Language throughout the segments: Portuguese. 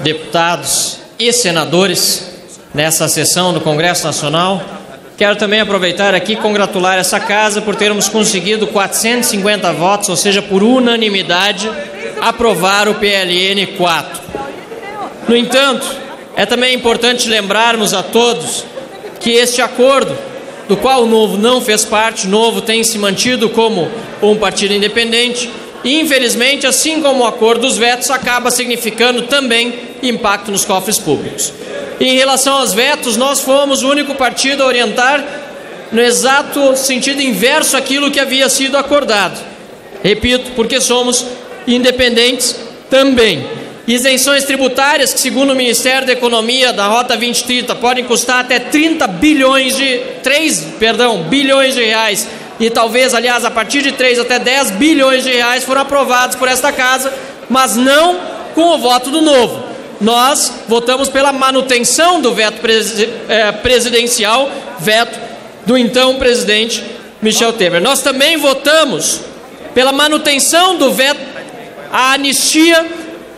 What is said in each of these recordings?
deputados e senadores nessa sessão do Congresso Nacional. Quero também aproveitar aqui e congratular essa casa por termos conseguido 450 votos, ou seja, por unanimidade, aprovar o PLN 4. No entanto, é também importante lembrarmos a todos que este acordo, do qual o Novo não fez parte, o Novo tem se mantido como um partido independente, e infelizmente, assim como o acordo dos vetos, acaba significando também impacto nos cofres públicos. Em relação aos vetos, nós fomos o único partido a orientar no exato sentido inverso àquilo que havia sido acordado. Repito, porque somos independentes também. Isenções tributárias que, segundo o Ministério da Economia, da Rota 2030, podem custar até 3 bilhões de reais, e talvez, aliás, a partir de 3 até 10 bilhões de reais foram aprovados por esta casa, mas não com o voto do Novo. Nós votamos pela manutenção do veto presidencial, veto do então presidente Michel Temer. Nós também votamos pela manutenção do veto à anistia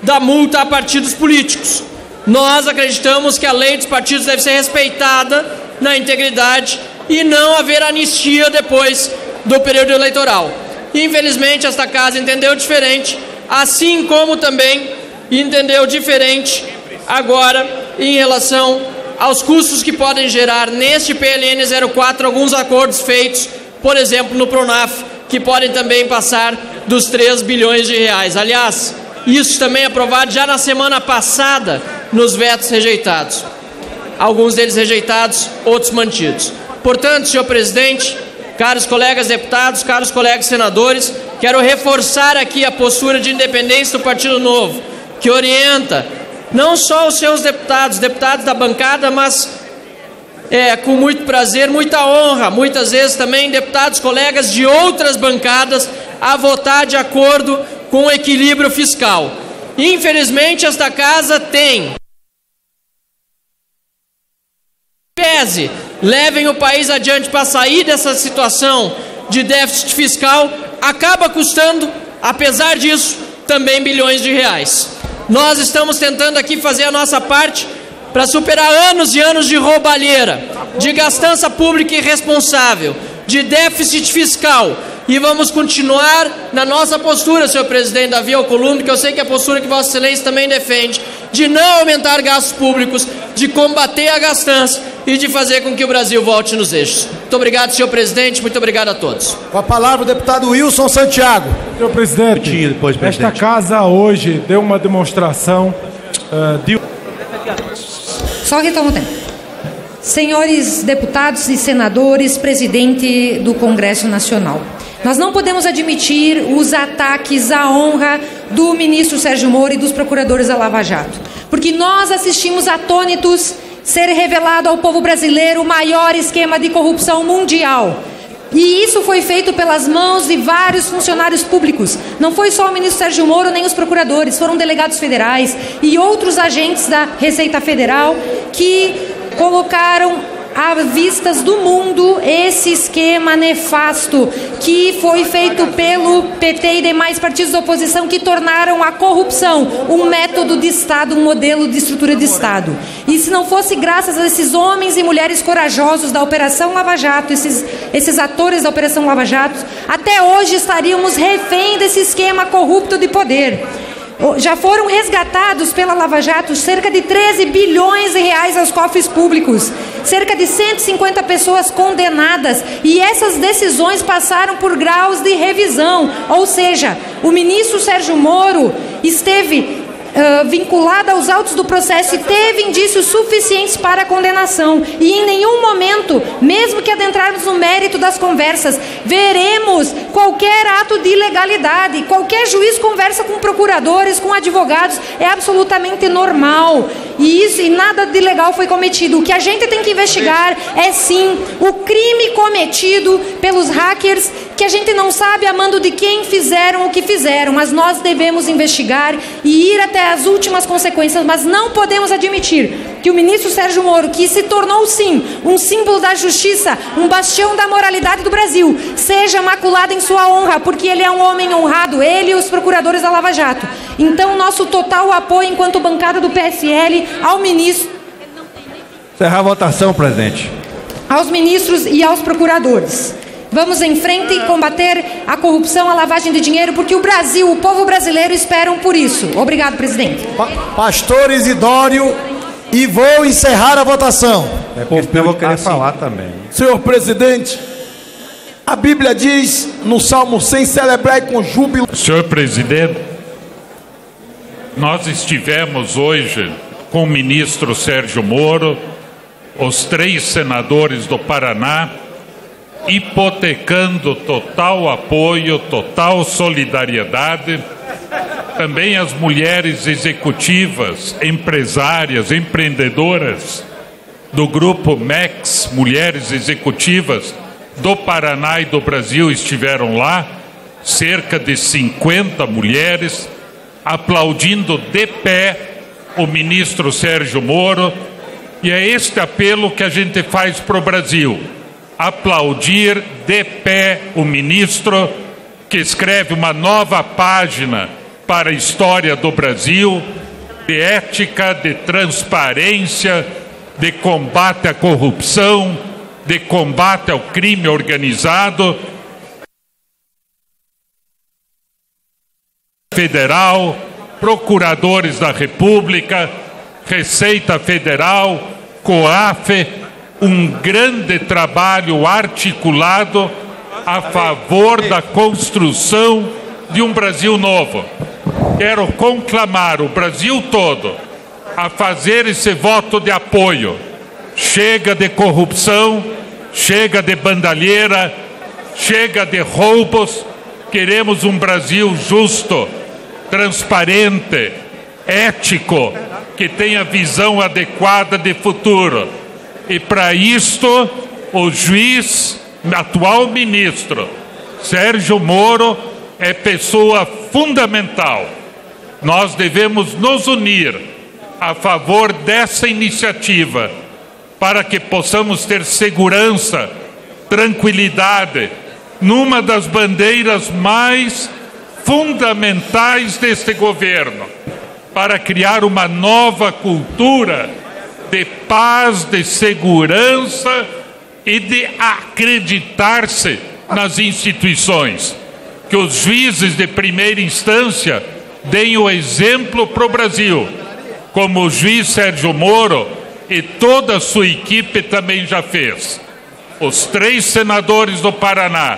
da multa a partidos políticos. Nós acreditamos que a lei dos partidos deve ser respeitada na integridade e não haver anistia depois do período eleitoral. Infelizmente, esta casa entendeu diferente, assim como também entendeu diferente agora em relação aos custos que podem gerar neste PLN 04 alguns acordos feitos, por exemplo, no Pronaf, que podem também passar dos 3 bilhões de reais. Aliás, isso também aprovado já na semana passada nos vetos rejeitados. Alguns deles rejeitados, outros mantidos. Portanto, senhor presidente, caros colegas deputados, caros colegas senadores, quero reforçar aqui a postura de independência do Partido Novo, que orienta não só os seus deputados da bancada, mas com muito prazer, muita honra, muitas vezes também deputados, colegas de outras bancadas, a votar de acordo com o equilíbrio fiscal. Infelizmente, esta casa tem pese, levem o país adiante para sair dessa situação de déficit fiscal, acaba custando, apesar disso, também bilhões de reais. Nós estamos tentando aqui fazer a nossa parte para superar anos e anos de roubalheira, de gastança pública irresponsável, de déficit fiscal, e vamos continuar na nossa postura, senhor presidente Davi Alcolumbre, que eu sei que é a postura que Vossa Excelência também defende, de não aumentar gastos públicos, de combater a gastança e de fazer com que o Brasil volte nos eixos. Muito obrigado, senhor presidente, muito obrigado a todos. Com a palavra o deputado Wilson Santiago. Senhor presidente, esta casa hoje deu uma demonstração de... Só retoma o tempo. Senhores deputados e senadores, presidente do Congresso Nacional, nós não podemos admitir os ataques à honra do ministro Sérgio Moro e dos procuradores da Lava Jato, porque nós assistimos atônitos ser revelado ao povo brasileiro o maior esquema de corrupção mundial. E isso foi feito pelas mãos de vários funcionários públicos. Não foi só o ministro Sérgio Moro nem os procuradores, foram delegados federais e outros agentes da Receita Federal que colocaram à vistas do mundo esse esquema nefasto que foi feito pelo PT e demais partidos da oposição, que tornaram a corrupção um método de Estado, um modelo de estrutura de Estado. E se não fosse graças a esses homens e mulheres corajosos da Operação Lava Jato, esses atores da Operação Lava Jato, até hoje estaríamos refém desse esquema corrupto de poder. Já foram resgatados pela Lava Jato cerca de 13 bilhões de reais aos cofres públicos, cerca de 150 pessoas condenadas, e essas decisões passaram por graus de revisão, ou seja, o ministro Sérgio Moro esteve vinculado aos autos do processo e teve indícios suficientes para a condenação. E em nenhum momento, mesmo que adentrarmos no mérito das conversas, veremos qualquer ato de ilegalidade. Qualquer juiz conversa com procuradores, com advogados, é absolutamente normal. E nada de ilegal foi cometido. O que a gente tem que investigar é sim o crime cometido pelos hackers, que a gente não sabe a mando de quem fizeram o que fizeram, mas nós devemos investigar e ir até as últimas consequências, mas não podemos admitir que o ministro Sérgio Moro, que se tornou sim um símbolo da justiça, um bastião da moralidade do Brasil, seja maculado em sua honra, porque ele é um homem honrado, ele e os procuradores da Lava Jato. Então, nosso total apoio enquanto bancada do PSL ao ministro. Encerrar a votação, presidente. Aos ministros e aos procuradores. Vamos em frente e combater a corrupção, a lavagem de dinheiro, porque o Brasil, o povo brasileiro esperam por isso. Obrigado, presidente. Pastor Isidório, e vou encerrar a votação. Eu vou querer falar também. Senhor presidente, a Bíblia diz no Salmo 100, celebrai com júbilo. Senhor presidente, nós estivemos hoje com o ministro Sérgio Moro, os 3 senadores do Paraná, hipotecando total apoio, total solidariedade, também as mulheres executivas, empresárias, empreendedoras do grupo MEX, Mulheres Executivas do Paraná e do Brasil estiveram lá, cerca de 50 mulheres, aplaudindo de pé o ministro Sérgio Moro, e é este apelo que a gente faz para o Brasil. Aplaudir de pé o ministro que escreve uma nova página para a história do Brasil, de ética, de transparência, de combate à corrupção, de combate ao crime organizado, federal, procuradores da República, Receita Federal, COAF, um grande trabalho articulado a favor da construção de um Brasil novo. Quero conclamar o Brasil todo a fazer esse voto de apoio. Chega de corrupção, chega de bandalheira, chega de roubos. Queremos um Brasil justo, transparente, ético, que tenha visão adequada de futuro. E para isto, o juiz, atual ministro, Sérgio Moro, é pessoa fundamental. Nós devemos nos unir a favor dessa iniciativa para que possamos ter segurança, tranquilidade, numa das bandeiras mais fundamentais deste governo, para criar uma nova cultura de paz, de segurança e de acreditar-se nas instituições. Que os juízes de primeira instância deem o exemplo para o Brasil, como o juiz Sérgio Moro e toda a sua equipe também já fez. Os 3 senadores do Paraná,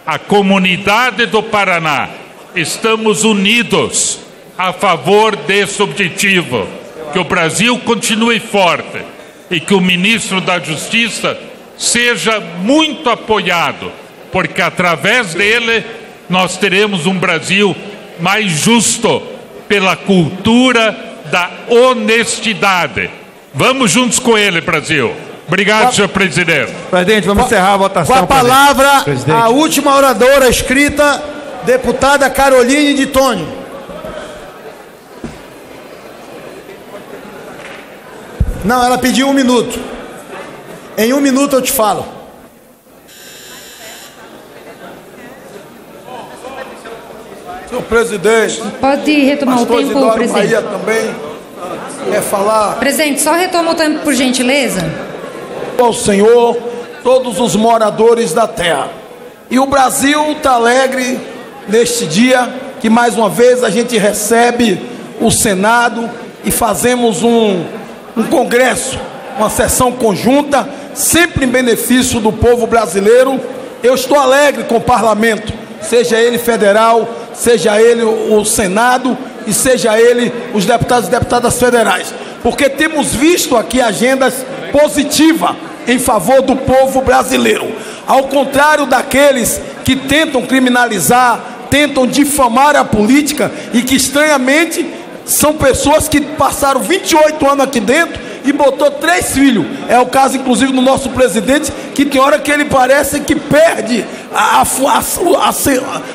a comunidade do Paraná, estamos unidos a favor desse objetivo. Que o Brasil continue forte e que o ministro da Justiça seja muito apoiado, porque através dele nós teremos um Brasil mais justo, pela cultura da honestidade. Vamos juntos com ele, Brasil. Obrigado, senhor presidente. Presidente, vamos encerrar a votação. Com a palavra, a última oradora escrita, deputada Caroline de Tônio. Não, ela pediu 1 minuto. Em 1 minuto eu te falo. Senhor presidente. Pode retomar o tempo, presidente. Maria também quer falar. Presidente, só retoma o tempo, por gentileza. Ao Senhor, todos os moradores da terra. E o Brasil está alegre neste dia que mais uma vez a gente recebe o Senado e fazemos um congresso, uma sessão conjunta, sempre em benefício do povo brasileiro. Eu estou alegre com o parlamento, seja ele federal, seja ele o Senado e seja ele os deputados e deputadas federais, porque temos visto aqui agendas positivas em favor do povo brasileiro, ao contrário daqueles que tentam criminalizar, tentam difamar a política e que estranhamente são pessoas que passaram 28 anos aqui dentro e botou 3 filhos. É o caso, inclusive, do nosso presidente, que tem hora que ele parece que perde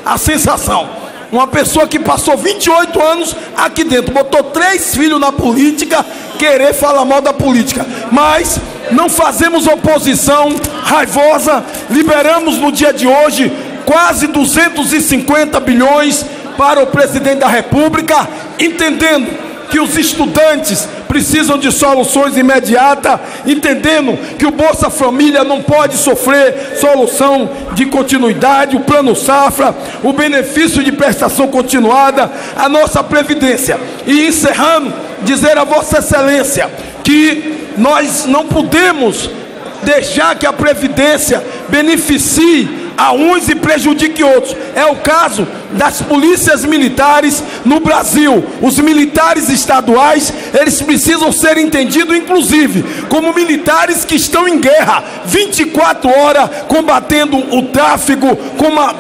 a sensação. Uma pessoa que passou 28 anos aqui dentro, botou 3 filhos na política, querer falar mal da política. Mas não fazemos oposição raivosa, liberamos no dia de hoje quase 250 bilhões para o presidente da República, entendendo que os estudantes precisam de soluções imediatas, entendendo que o Bolsa Família não pode sofrer solução de continuidade, o Plano Safra, o benefício de prestação continuada, a nossa Previdência. E encerrando, dizer a Vossa Excelência que nós não podemos deixar que a Previdência beneficie a uns e prejudique outros. É o caso das polícias militares no Brasil. Os militares estaduais, eles precisam ser entendidos, inclusive, como militares que estão em guerra, 24 horas, combatendo o tráfico,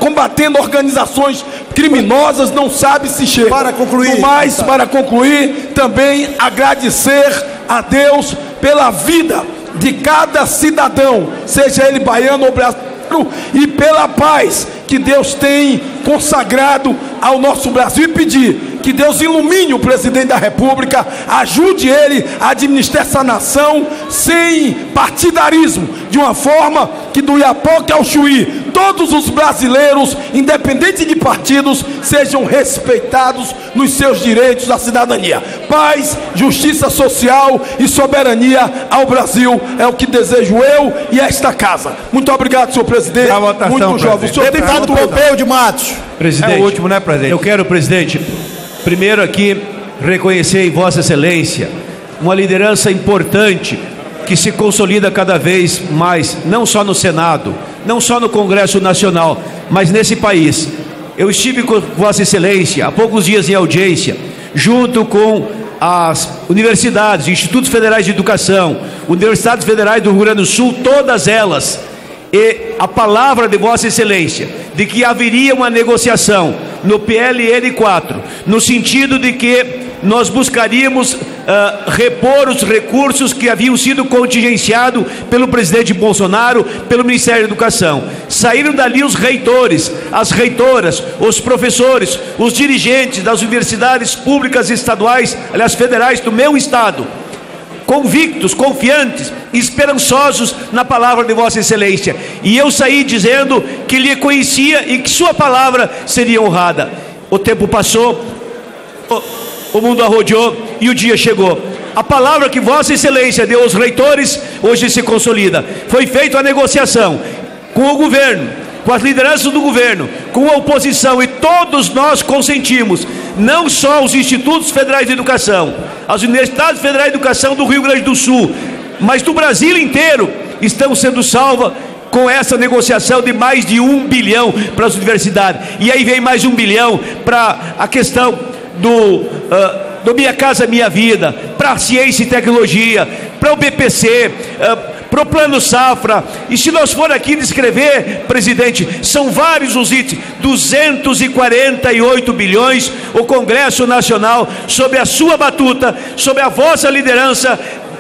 combatendo organizações criminosas, não sabe se chega. Para concluir. Mas, para concluir, também agradecer a Deus pela vida de cada cidadão, seja ele baiano ou brasileiro, e pela paz que Deus tem consagrado ao nosso Brasil, e pedir que Deus ilumine o presidente da República, ajude ele a administrar essa nação sem partidarismo, de uma forma que do Iapoque ao Chuí, todos os brasileiros, independente de partidos, sejam respeitados nos seus direitos da cidadania. Paz, justiça social e soberania ao Brasil é o que desejo eu e esta casa. Muito obrigado, senhor presidente. Muito jovem. O senhor tem Deputado Pompeu de Matos. Presidente, é o último, né, presidente? Eu quero, presidente, primeiro aqui reconhecer em Vossa Excelência uma liderança importante que se consolida cada vez mais, não só no Senado, não só no Congresso Nacional, mas nesse país. Eu estive com Vossa Excelência há poucos dias em audiência, junto com as universidades, institutos federais de educação, universidades federais do Rio Grande do Sul, todas elas. E a palavra de Vossa Excelência de que haveria uma negociação no PLN 4, no sentido de que nós buscaríamos repor os recursos que haviam sido contingenciados pelo presidente Bolsonaro, pelo Ministério da Educação. Saíram dali os reitores, as reitoras, os professores, os dirigentes das universidades públicas estaduais, aliás, federais do meu estado, convictos, confiantes, esperançosos na palavra de Vossa Excelência. E eu saí dizendo que lhe conhecia e que sua palavra seria honrada. O tempo passou, o mundo arrodeou e o dia chegou. A palavra que Vossa Excelência deu aos reitores hoje se consolida. Foi feita a negociação com o governo, com as lideranças do governo, com a oposição, e todos nós consentimos, não só os institutos federais de educação, as universidades federais de educação do Rio Grande do Sul, mas do Brasil inteiro, estão sendo salvas com essa negociação de mais de 1 bilhão para as universidades. E aí vem mais 1 bilhão para a questão do Minha Casa Minha Vida, para a ciência e tecnologia, para o BPC, para o Plano Safra. E se nós for aqui descrever, presidente, são vários os itens, 248 bilhões, o Congresso Nacional, sob a sua batuta, sob a vossa liderança,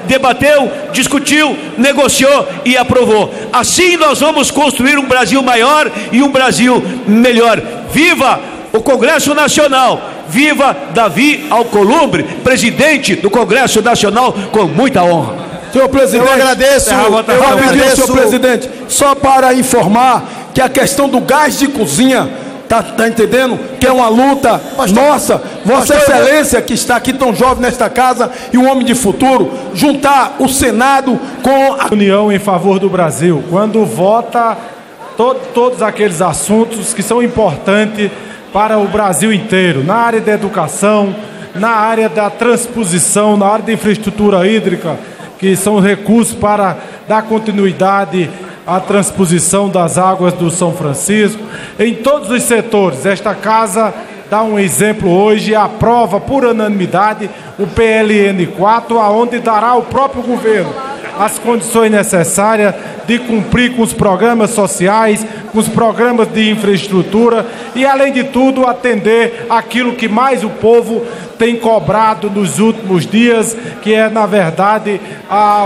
debateu, discutiu, negociou e aprovou. Assim nós vamos construir um Brasil maior e um Brasil melhor. Viva o Congresso Nacional! Viva Davi Alcolumbre, presidente do Congresso Nacional, com muita honra. Senhor presidente, eu agradeço. Senhor presidente, só para informar que a questão do gás de cozinha, tá entendendo? Que é uma luta nossa, Vossa Excelência, que está aqui tão jovem nesta casa e um homem de futuro, juntar o Senado com a União em favor do Brasil, quando vota todos aqueles assuntos que são importantes para o Brasil inteiro, na área da educação, na área da transposição, na área da infraestrutura hídrica, que são recursos para dar continuidade à transposição das águas do São Francisco, em todos os setores. Esta casa dá um exemplo hoje, aprova por unanimidade o PLN 4, aonde dará o próprio governo as condições necessárias de cumprir com os programas sociais, com os programas de infraestrutura e, além de tudo, atender aquilo que mais o povo tem cobrado nos últimos dias, que é, na verdade,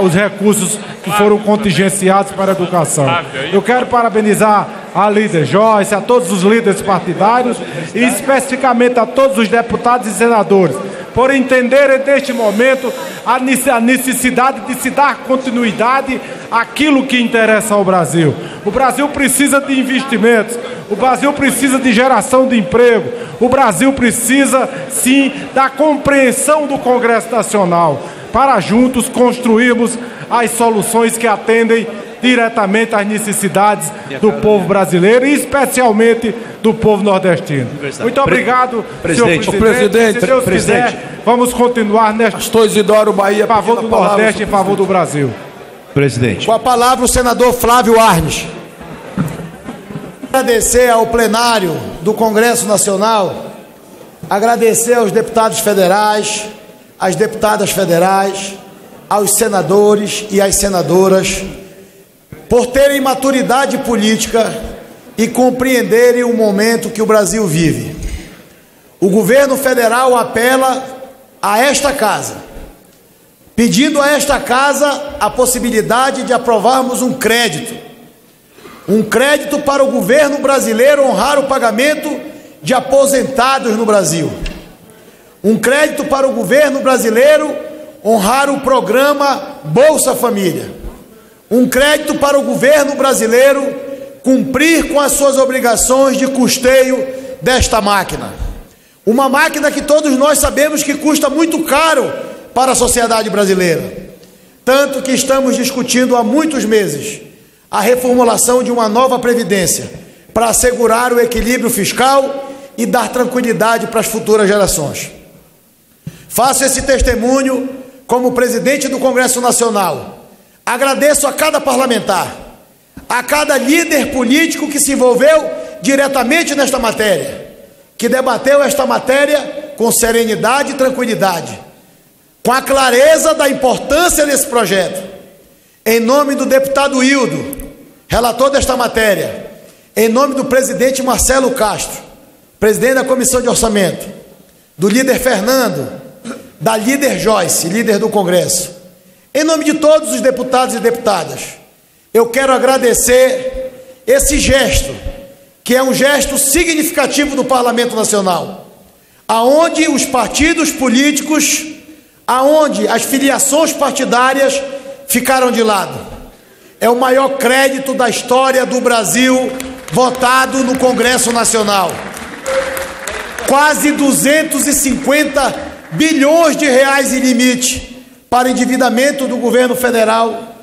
os recursos que foram contingenciados para a educação. Eu quero parabenizar a líder Joyce, a todos os líderes partidários e especificamente a todos os deputados e senadores, por entenderem neste momento a necessidade de se dar continuidade àquilo que interessa ao Brasil. O Brasil precisa de investimentos, o Brasil precisa de geração de emprego, o Brasil precisa, sim, da compreensão do Congresso Nacional, para juntos construirmos as soluções que atendem diretamente às necessidades do povo brasileiro e especialmente do povo nordestino. Muito obrigado, presidente. Senhor presidente. Se Deus quiser, vamos continuar nesta Pastor Isidoro Bahia, em favor do Nordeste e em favor do Brasil. Presidente. Com a palavra o senador Flávio Arnes. Agradecer ao plenário do Congresso Nacional, agradecer aos deputados federais, às deputadas federais, aos senadores e às senadoras, por terem maturidade política e compreenderem o momento que o Brasil vive. O governo federal apela a esta casa, pedindo a esta casa a possibilidade de aprovarmos um crédito para o governo brasileiro honrar o pagamento de aposentados no Brasil. Um crédito para o governo brasileiro honrar o programa Bolsa Família. Um crédito para o governo brasileiro cumprir com as suas obrigações de custeio desta máquina. Uma máquina que todos nós sabemos que custa muito caro para a sociedade brasileira. Tanto que estamos discutindo há muitos meses a reformulação de uma nova previdência para assegurar o equilíbrio fiscal e dar tranquilidade para as futuras gerações. Faço esse testemunho como presidente do Congresso Nacional. Agradeço a cada parlamentar, a cada líder político que se envolveu diretamente nesta matéria, que debateu esta matéria com serenidade e tranquilidade, com a clareza da importância desse projeto. Em nome do deputado Hildo, relator desta matéria, em nome do presidente Marcelo Castro, presidente da Comissão de Orçamento, do líder Fernando, da líder Joyce, líder do Congresso, em nome de todos os deputados e deputadas, eu quero agradecer esse gesto, que é um gesto significativo do Parlamento Nacional, aonde os partidos políticos, aonde as filiações partidárias ficaram de lado. É o maior crédito da história do Brasil votado no Congresso Nacional. Quase 250 bilhões de reais em limite para endividamento do governo federal,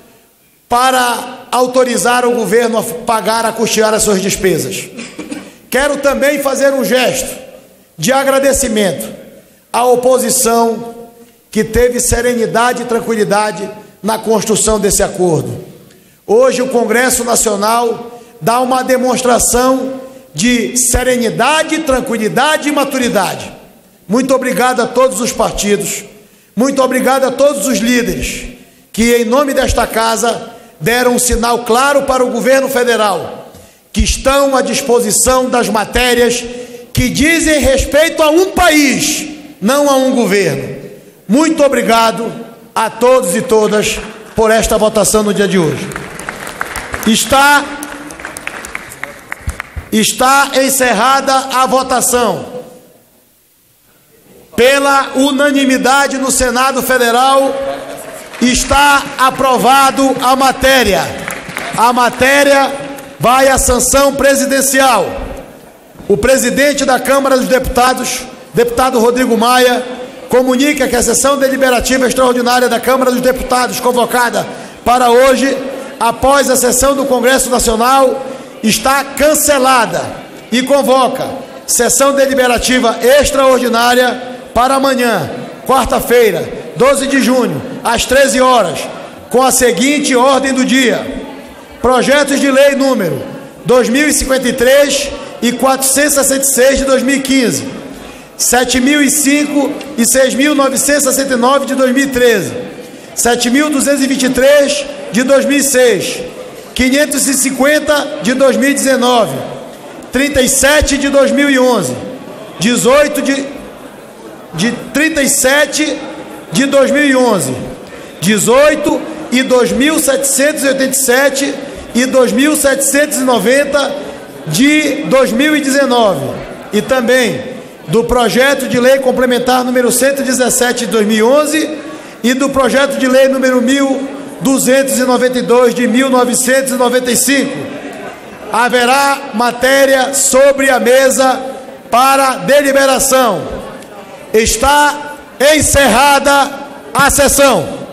para autorizar o governo a pagar, a custear as suas despesas. Quero também fazer um gesto de agradecimento à oposição que teve serenidade e tranquilidade na construção desse acordo. Hoje o Congresso Nacional dá uma demonstração de serenidade, tranquilidade e maturidade. Muito obrigado a todos os partidos, muito obrigado a todos os líderes que, em nome desta casa, deram um sinal claro para o governo federal, que estão à disposição das matérias que dizem respeito a um país, não a um governo. Muito obrigado a todos e todas por esta votação no dia de hoje. Está encerrada a votação. Pela unanimidade no Senado Federal, está aprovado a matéria. A matéria vai à sanção presidencial. O presidente da Câmara dos Deputados, deputado Rodrigo Maia, comunica que a sessão deliberativa extraordinária da Câmara dos Deputados, convocada para hoje, após a sessão do Congresso Nacional, está cancelada e convoca sessão deliberativa extraordinária para amanhã, quarta-feira, 12 de junho, às 13 horas, com a seguinte ordem do dia: projetos de lei número 2053 e 466 de 2015, 7.005 e 6.969 de 2013, 7.223 de 2006, 550 de 2019, 37 de 2011, 18 de 37 de 2011, 18 e 2.787 e 2.790 de 2019 e também do projeto de lei complementar número 117 de 2011 e do projeto de lei número 1292 de 1995. Haverá matéria sobre a mesa para deliberação. Está encerrada a sessão.